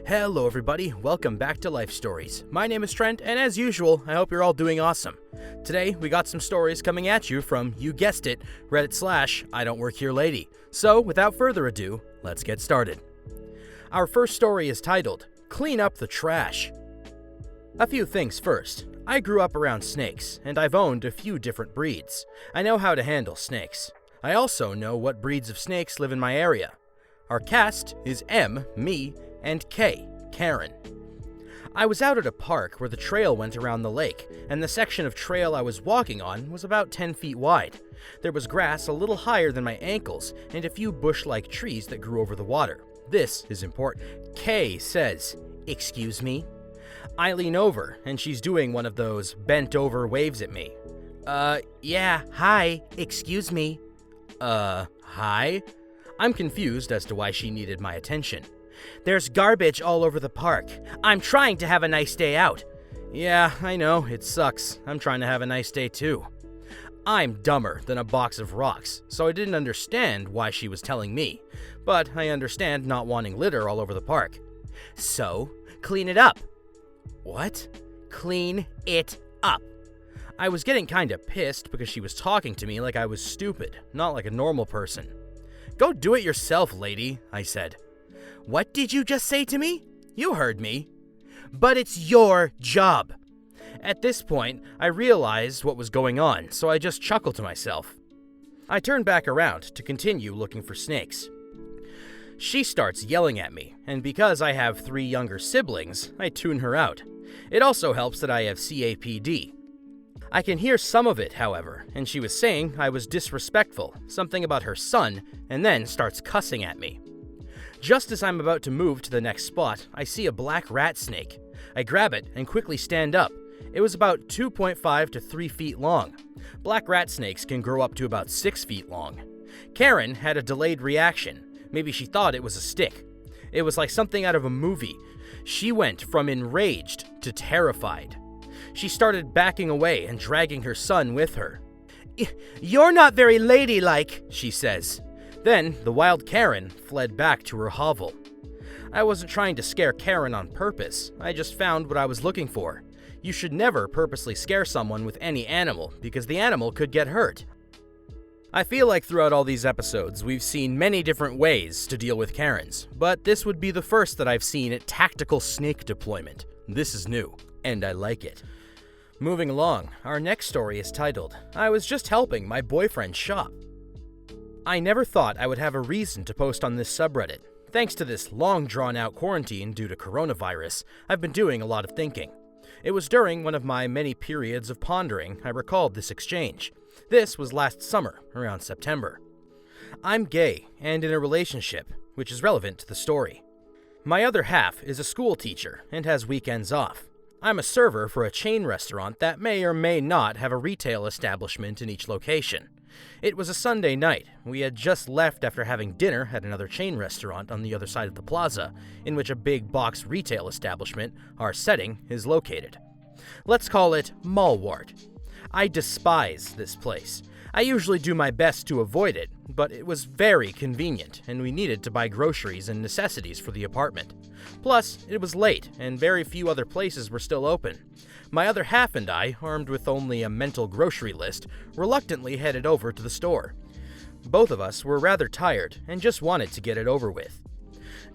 Hello everybody, welcome back to Life Stories. My name is Trent, and as usual, I hope you're all doing awesome. Today, we got some stories coming at you from, you guessed it, Reddit/idontworkherelady. So, without further ado, let's get started. Our first story is titled, Clean Up the Trash. A few things first. I grew up around snakes, and I've owned a few different breeds. I know how to handle snakes. I also know what breeds of snakes live in my area. Our caste is M, me, and K, Karen. I was out at a park where the trail went around the lake, and the section of trail I was walking on was about 10 feet wide. There was grass a little higher than my ankles, and a few bush-like trees that grew over the water. This is important. K says, "Excuse me?" I lean over, and she's doing one of those bent-over waves at me. Yeah, hi, excuse me." Hi? I'm confused as to why she needed my attention. "There's garbage all over the park. I'm trying to have a nice day out." Yeah, I know, it sucks. I'm trying to have a nice day too. I'm dumber than a box of rocks, so I didn't understand why she was telling me, but I understand not wanting litter all over the park. "So, clean it up." What? Clean it up. I was getting kinda pissed because she was talking to me like I was stupid, not like a normal person. "Go do it yourself, lady," I said. "What did you just say to me?" "You heard me." "But it's your job." At this point, I realized what was going on, so I just chuckled to myself. I turned back around to continue looking for snakes. She starts yelling at me, and because I have 3 younger siblings, I tune her out. It also helps that I have CAPD. I can hear some of it, however, and she was saying I was disrespectful, something about her son, and then starts cussing at me. Just as I'm about to move to the next spot, I see a black rat snake. I grab it and quickly stand up. It was about 2.5 to 3 feet long. Black rat snakes can grow up to about 6 feet long. Karen had a delayed reaction. Maybe she thought it was a stick. It was like something out of a movie. She went from enraged to terrified. She started backing away and dragging her son with her. "You're not very ladylike," she says. Then, the wild Karen fled back to her hovel. I wasn't trying to scare Karen on purpose. I just found what I was looking for. You should never purposely scare someone with any animal, because the animal could get hurt. I feel like throughout all these episodes, we've seen many different ways to deal with Karens, but this would be the first that I've seen at tactical snake deployment. This is new, and I like it. Moving along, our next story is titled, I was just helping my boyfriend shop. I never thought I would have a reason to post on this subreddit. Thanks to this long drawn-out quarantine due to coronavirus, I've been doing a lot of thinking. It was during one of my many periods of pondering I recalled this exchange. This was last summer, around September. I'm gay and in a relationship, which is relevant to the story. My other half is a school teacher and has weekends off. I'm a server for a chain restaurant that may or may not have a retail establishment in each location. It was a Sunday night. We had just left after having dinner at another chain restaurant on the other side of the plaza, in which a big box retail establishment, our setting, is located. Let's call it Mallwart. I despise this place. I usually do my best to avoid it, but it was very convenient, and we needed to buy groceries and necessities for the apartment. Plus, it was late, and very few other places were still open. My other half and I, armed with only a mental grocery list, reluctantly headed over to the store. Both of us were rather tired, and just wanted to get it over with.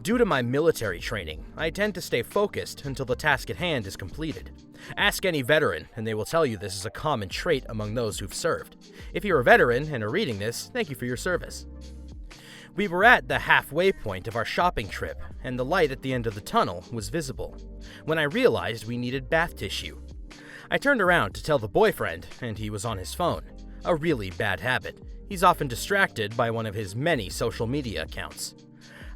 Due to my military training, I tend to stay focused until the task at hand is completed. Ask any veteran, and they will tell you this is a common trait among those who've served. If you're a veteran and are reading this, thank you for your service. We were at the halfway point of our shopping trip, and the light at the end of the tunnel was visible, when I realized we needed bath tissue. I turned around to tell the boyfriend, and he was on his phone. A really bad habit. He's often distracted by one of his many social media accounts.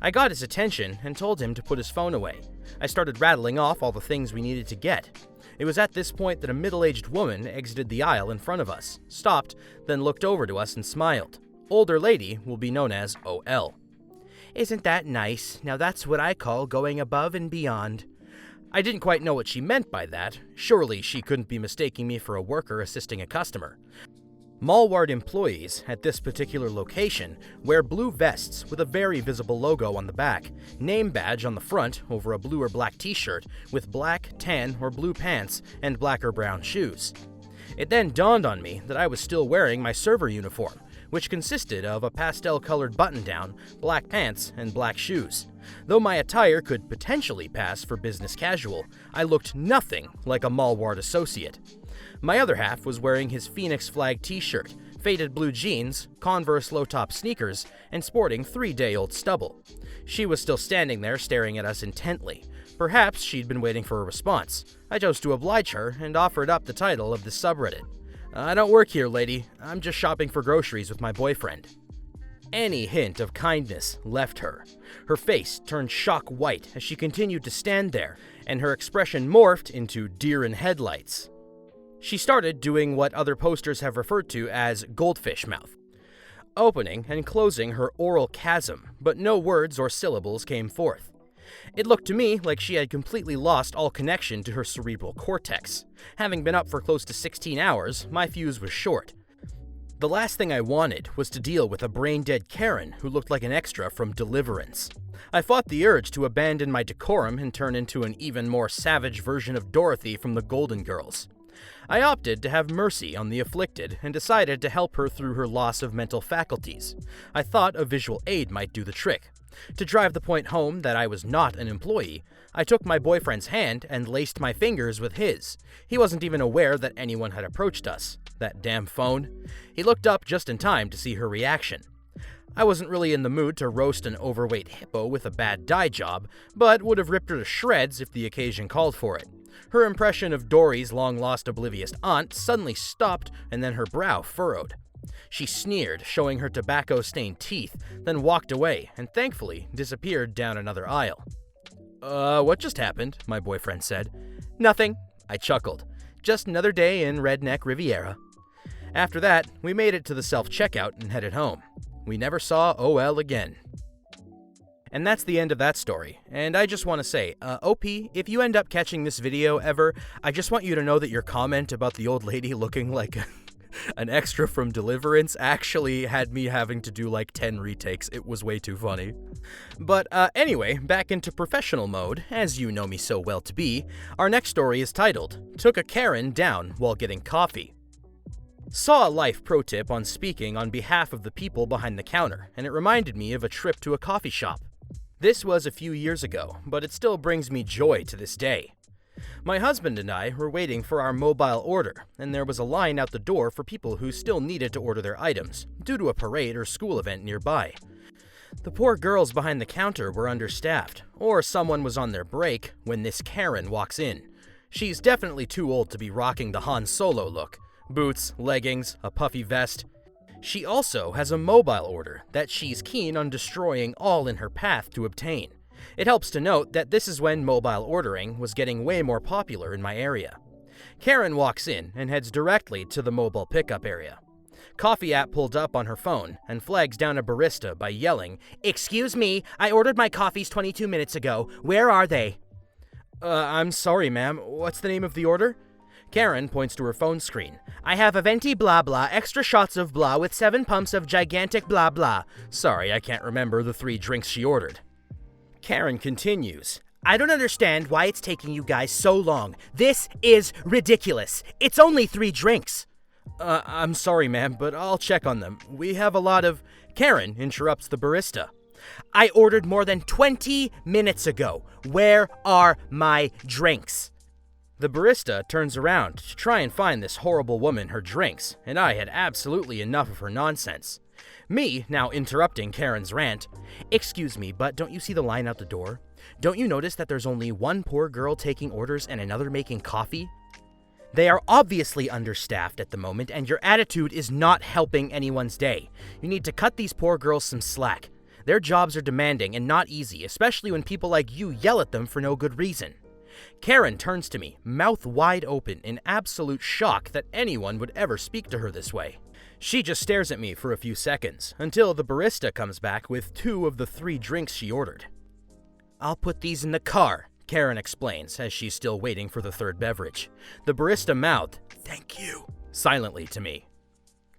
I got his attention and told him to put his phone away. I started rattling off all the things we needed to get. It was at this point that a middle-aged woman exited the aisle in front of us, stopped, then looked over to us and smiled. Older lady will be known as OL. "Isn't that nice? Now that's what I call going above and beyond." I didn't quite know what she meant by that. Surely she couldn't be mistaking me for a worker assisting a customer. Mallward employees at this particular location wear blue vests with a very visible logo on the back, name badge on the front over a blue or black t-shirt with black, tan, or blue pants and black or brown shoes. It then dawned on me that I was still wearing my server uniform, which consisted of a pastel-colored button-down, black pants, and black shoes. Though my attire could potentially pass for business casual, I looked nothing like a Mallward associate. My other half was wearing his Phoenix flag t-shirt, faded blue jeans, Converse low-top sneakers, and sporting 3-day-old stubble. She was still standing there staring at us intently. Perhaps she'd been waiting for a response. I chose to oblige her and offered up the title of the subreddit. "I don't work here, lady. I'm just shopping for groceries with my boyfriend." Any hint of kindness left her. Her face turned shock white as she continued to stand there, and her expression morphed into deer in headlights. She started doing what other posters have referred to as goldfish mouth, opening and closing her oral chasm, but no words or syllables came forth. It looked to me like she had completely lost all connection to her cerebral cortex. Having been up for close to 16 hours, my fuse was short. The last thing I wanted was to deal with a brain-dead Karen who looked like an extra from Deliverance. I fought the urge to abandon my decorum and turn into an even more savage version of Dorothy from the Golden Girls. I opted to have mercy on the afflicted and decided to help her through her loss of mental faculties. I thought a visual aid might do the trick. To drive the point home that I was not an employee, I took my boyfriend's hand and laced my fingers with his. He wasn't even aware that anyone had approached us. That damn phone. He looked up just in time to see her reaction. I wasn't really in the mood to roast an overweight hippo with a bad dye job, but would have ripped her to shreds if the occasion called for it. Her impression of Dory's long-lost oblivious aunt suddenly stopped, and then her brow furrowed. She sneered, showing her tobacco-stained teeth, then walked away, and thankfully disappeared down another aisle. What just happened?" my boyfriend said. "Nothing," I chuckled. "Just another day in Redneck Riviera." After that, we made it to the self-checkout and headed home. We never saw OL again. And that's the end of that story. And I just want to say, OP, if you end up catching this video ever, I just want you to know that your comment about the old lady looking like an extra from Deliverance actually had me having to do like 10 retakes. It was way too funny. But anyway, back into professional mode, as you know me so well to be, our next story is titled, "Took a Karen Down While Getting Coffee." Saw a life pro tip on speaking on behalf of the people behind the counter, and it reminded me of a trip to a coffee shop. This was a few years ago, but it still brings me joy to this day. My husband and I were waiting for our mobile order, and there was a line out the door for people who still needed to order their items, due to a parade or school event nearby. The poor girls behind the counter were understaffed, or someone was on their break when this Karen walks in. She's definitely too old to be rocking the Han Solo look. Boots, leggings, a puffy vest. She also has a mobile order that she's keen on destroying all in her path to obtain. It helps to note that this is when mobile ordering was getting way more popular in my area. Karen walks in and heads directly to the mobile pickup area. Coffee app pulled up on her phone and flags down a barista by yelling, "Excuse me, I ordered my coffees 22 minutes ago. Where are they?" I'm sorry, ma'am. What's the name of the order?" Karen points to her phone screen. "I have a venti blah blah, extra shots of blah with 7 pumps of gigantic blah blah." Sorry, I can't remember the 3 drinks she ordered. Karen continues. "I don't understand why it's taking you guys so long. This is ridiculous. It's only 3 drinks. I'm sorry, ma'am, but I'll check on them. We have a lot of..." Karen interrupts the barista. "I ordered more than 20 minutes ago. Where are my drinks?" The barista turns around to try and find this horrible woman her drinks, and I had absolutely enough of her nonsense. Me now interrupting Karen's rant. "Excuse me, but don't you see the line out the door? Don't you notice that there's only one poor girl taking orders and another making coffee? They are obviously understaffed at the moment, and your attitude is not helping anyone's day. You need to cut these poor girls some slack. Their jobs are demanding and not easy, especially when people like you yell at them for no good reason." Karen turns to me, mouth wide open, in absolute shock that anyone would ever speak to her this way. She just stares at me for a few seconds, until the barista comes back with 2 of the 3 drinks she ordered. "I'll put these in the car," Karen explains, as she's still waiting for the 3rd beverage. The barista mouthed, "Thank you," silently to me.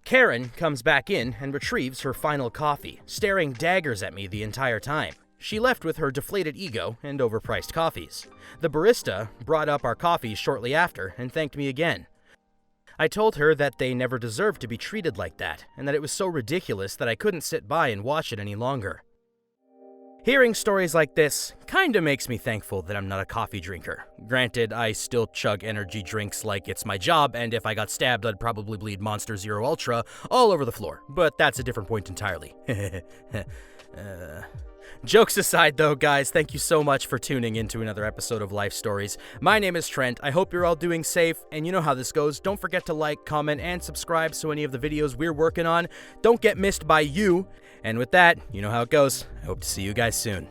Karen comes back in and retrieves her final coffee, staring daggers at me the entire time. She left with her deflated ego and overpriced coffees. The barista brought up our coffees shortly after and thanked me again. I told her that they never deserved to be treated like that, and that it was so ridiculous that I couldn't sit by and watch it any longer. Hearing stories like this kinda makes me thankful that I'm not a coffee drinker. Granted, I still chug energy drinks like it's my job, and if I got stabbed, I'd probably bleed Monster Zero Ultra all over the floor, but that's a different point entirely. Jokes aside though, guys, thank you so much for tuning into another episode of Life Stories. My name is Trent, I hope you're all doing safe, and you know how this goes. Don't forget to like, comment, and subscribe so any of the videos we're working on don't get missed by you. And with that, you know how it goes. I hope to see you guys soon.